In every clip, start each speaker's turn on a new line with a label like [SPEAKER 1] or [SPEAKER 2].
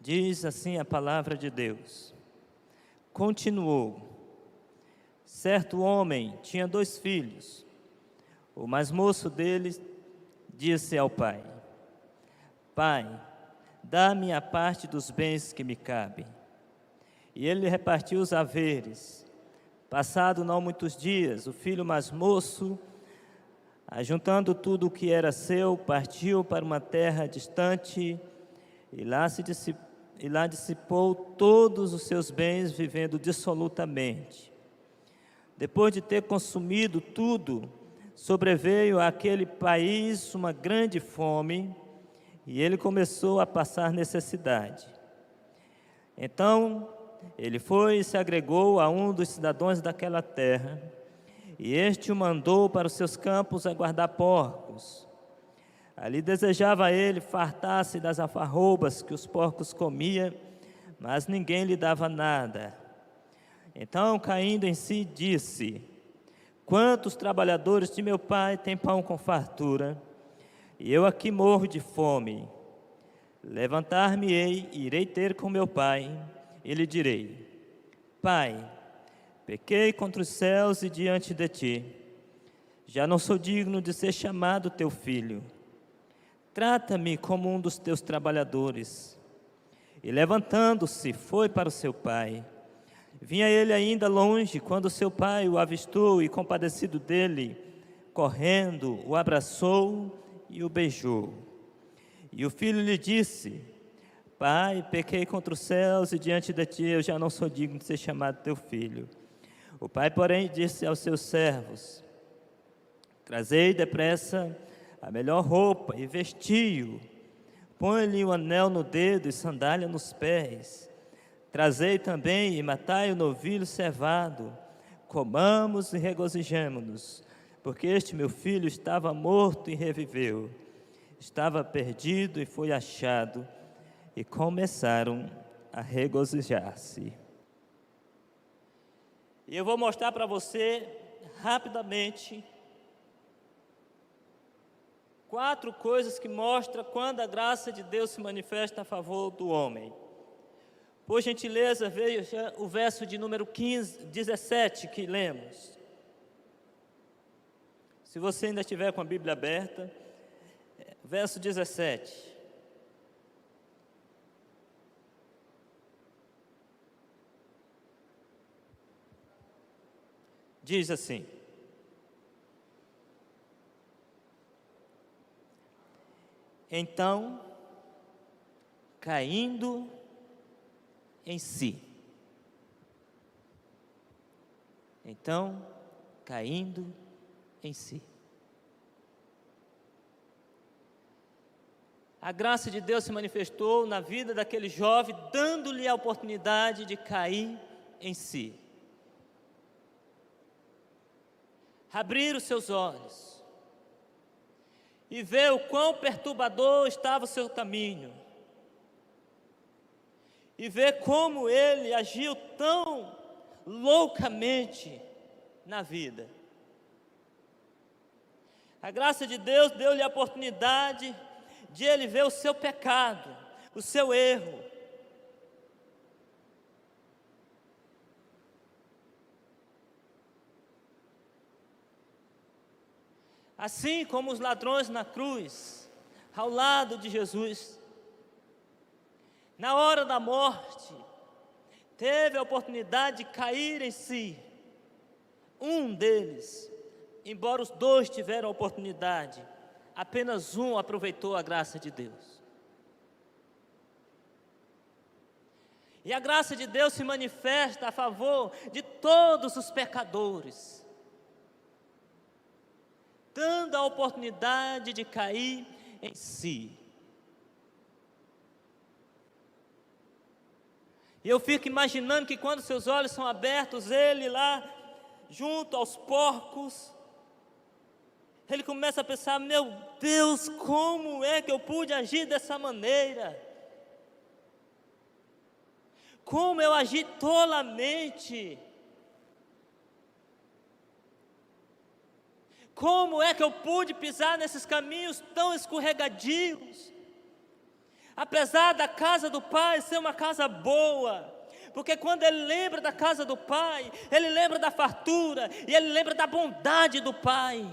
[SPEAKER 1] Diz assim a palavra de Deus. Continuou: certo homem tinha 2 filhos. O mais moço deles disse ao pai: Pai, dá-me a parte dos bens que me cabem. E ele repartiu os haveres. Passado não muitos dias, o filho mais moço, ajuntando tudo o que era seu, partiu para uma terra distante e lá dissipou todos os seus bens, vivendo dissolutamente. Depois de ter consumido tudo, sobreveio àquele país uma grande fome e ele começou a passar necessidade. Então, ele foi e se agregou a um dos cidadãos daquela terra, e este o mandou para os seus campos a guardar porcos. Ali desejava ele fartar-se das alfarrobas que os porcos comiam, mas ninguém lhe dava nada. Então, caindo em si, disse: quantos trabalhadores de meu pai têm pão com fartura, e eu aqui morro de fome. Levantar-me-ei e irei ter com meu pai, e lhe direi: Pai, pequei contra os céus e diante de ti. Já não sou digno de ser chamado teu filho. Trata-me como um dos teus trabalhadores. E levantando-se, foi para o seu pai. Vinha ele ainda longe, quando seu pai o avistou e, compadecido dele, correndo, o abraçou e o beijou. E o filho lhe disse: Pai, pequei contra os céus e diante de ti eu já não sou digno de ser chamado teu filho. O pai, porém, disse aos seus servos: Trazei depressa a melhor roupa e vestiu. Põe-lhe um anel no dedo e sandália nos pés. Trazei também e matai o novilho cevado. Comamos e regozijemo-nos, porque este meu filho estava morto e reviveu. Estava perdido e foi achado. E começaram a regozijar-se. E eu vou mostrar para você, rapidamente, 4 coisas que mostram quando a graça de Deus se manifesta a favor do homem. Por gentileza, veja o verso de número 17 que lemos. Se você ainda estiver com a Bíblia aberta, verso 17. Diz assim: então, caindo em si. Então, caindo em si. A graça de Deus se manifestou na vida daquele jovem, dando-lhe a oportunidade de cair em si. Abrir os seus olhos e ver o quão perturbador estava o seu caminho, e ver como ele agiu tão loucamente na vida. A graça de Deus deu-lhe a oportunidade de ele ver o seu pecado, o seu erro. Assim como os ladrões na cruz, ao lado de Jesus, na hora da morte, teve a oportunidade de cair em si. Um deles, embora os 2 tiveram a oportunidade, apenas um aproveitou a graça de Deus. E a graça de Deus se manifesta a favor de todos os pecadores, dando a oportunidade de cair em si. E eu fico imaginando que quando seus olhos são abertos, ele lá, junto aos porcos, ele começa a pensar: meu Deus, como é que eu pude agir dessa maneira? Como eu agi tolamente? Como é que eu pude pisar nesses caminhos tão escorregadios? Apesar da casa do pai ser uma casa boa, porque quando ele lembra da casa do pai, ele lembra da fartura e ele lembra da bondade do pai.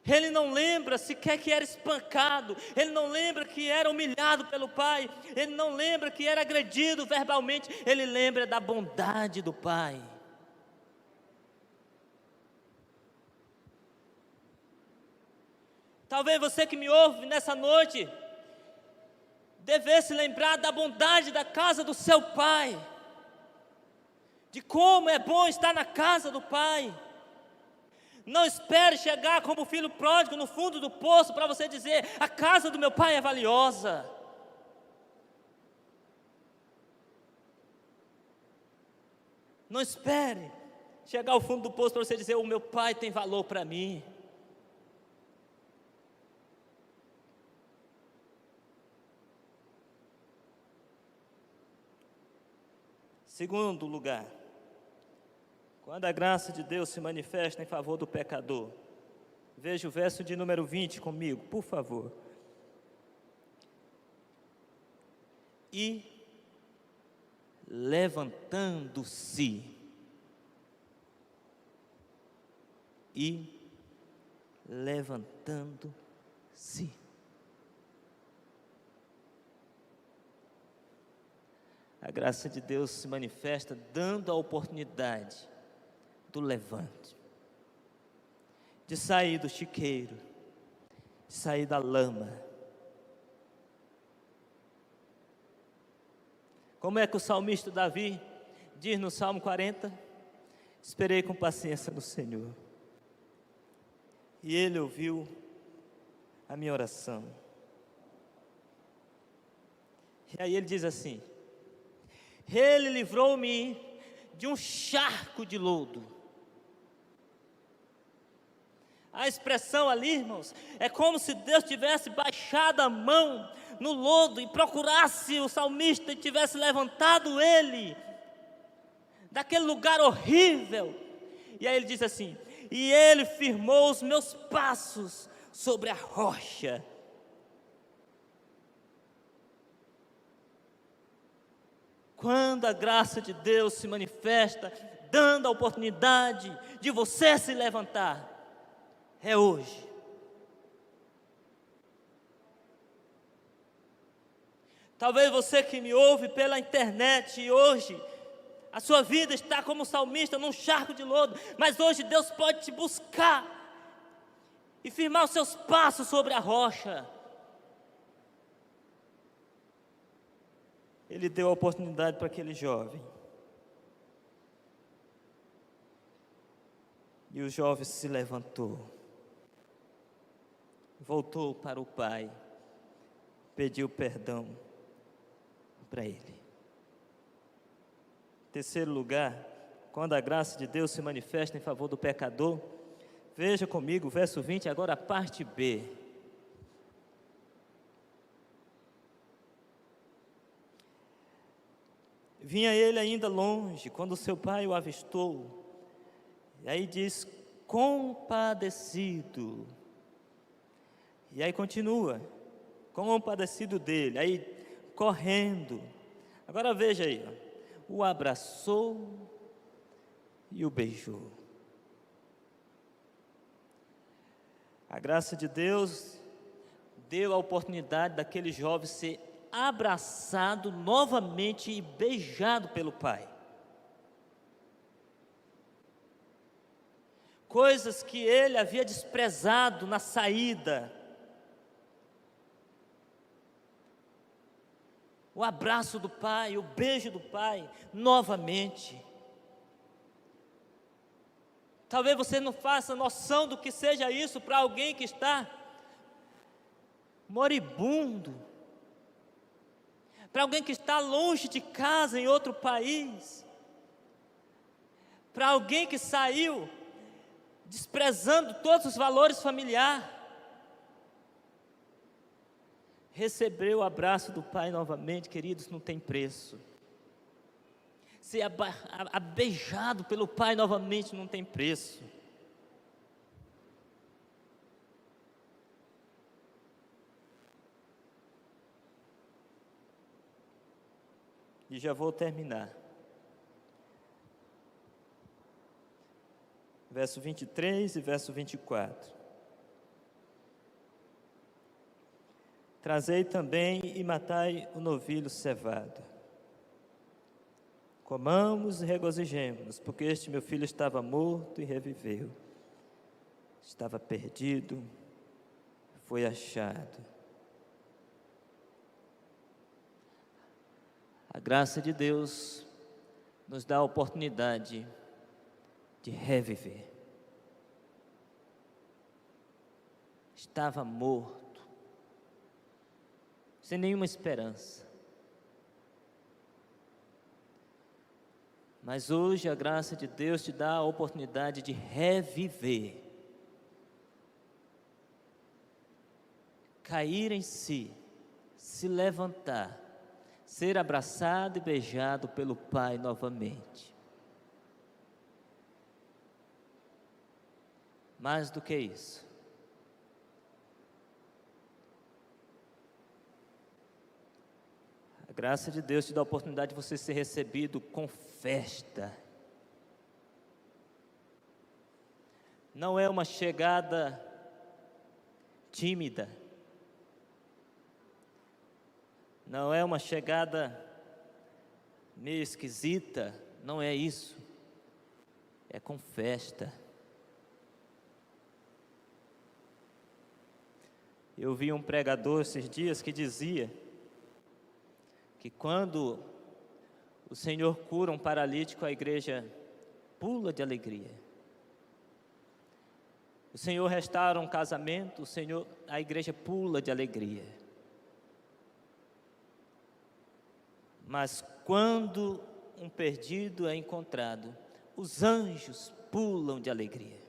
[SPEAKER 1] Ele não lembra sequer que era espancado, ele não lembra que era humilhado pelo pai, ele não lembra que era agredido verbalmente, ele lembra da bondade do pai. Talvez você que me ouve nessa noite devesse lembrar da bondade da casa do seu pai, de como é bom estar na casa do pai. Não espere chegar como filho pródigo no fundo do poço para você dizer: a casa do meu pai é valiosa. Não espere chegar ao fundo do poço para você dizer: o meu pai tem valor para mim. Segundo lugar, quando a graça de Deus se manifesta em favor do pecador. Veja o verso de número 20 comigo, por favor. E levantando-se. E levantando-se. A graça de Deus se manifesta dando a oportunidade do levante, de sair do chiqueiro, de sair da lama. Como é que o salmista Davi diz no Salmo 40? Esperei com paciência no Senhor, e Ele ouviu a minha oração. E aí ele diz assim: Ele livrou-me de um charco de lodo. A expressão ali, irmãos, é como se Deus tivesse baixado a mão no lodo e procurasse o salmista e tivesse levantado ele daquele lugar horrível. E aí ele diz assim: e ele firmou os meus passos sobre a rocha. Quando a graça de Deus se manifesta, dando a oportunidade de você se levantar, é hoje. Talvez você que me ouve pela internet e hoje, a sua vida está como salmista num charco de lodo, mas hoje Deus pode te buscar e firmar os seus passos sobre a rocha. Ele deu a oportunidade para aquele jovem. E o jovem se levantou, voltou para o pai, pediu perdão para ele. Terceiro lugar, quando a graça de Deus se manifesta em favor do pecador, veja comigo o verso 20, agora a parte B. Vinha ele ainda longe, quando seu pai o avistou, e aí diz, compadecido, e aí continua, compadecido dele, aí correndo, agora veja aí, ó, o abraçou e o beijou. A graça de Deus deu a oportunidade daquele jovem ser abraçado novamente e beijado pelo pai. Coisas que ele havia desprezado na saída. O abraço do pai, o beijo do pai, novamente. Talvez você não faça noção do que seja isso para alguém que está moribundo, para alguém que está longe de casa em outro país, para alguém que saiu desprezando todos os valores familiares, receber o abraço do pai novamente, queridos, não tem preço. Ser beijado pelo pai novamente não tem preço. E já vou terminar. Verso 23 e verso 24. Trazei também e matai o novilho cevado. Comamos e regozijemo-nos, porque este meu filho estava morto e reviveu. Estava perdido, foi achado. A graça de Deus nos dá a oportunidade de reviver. Estava morto, sem nenhuma esperança. Mas hoje a graça de Deus te dá a oportunidade de reviver. Cair em si, se levantar, ser abraçado e beijado pelo Pai novamente. Mais do que isso, a graça de Deus te dá a oportunidade de você ser recebido com festa. Não é uma chegada tímida, não é uma chegada meio esquisita, não é isso, é com festa. Eu vi um pregador esses dias que dizia que quando o Senhor cura um paralítico, a igreja pula de alegria. O Senhor restaura um casamento, a igreja pula de alegria. Mas quando um perdido é encontrado, os anjos pulam de alegria.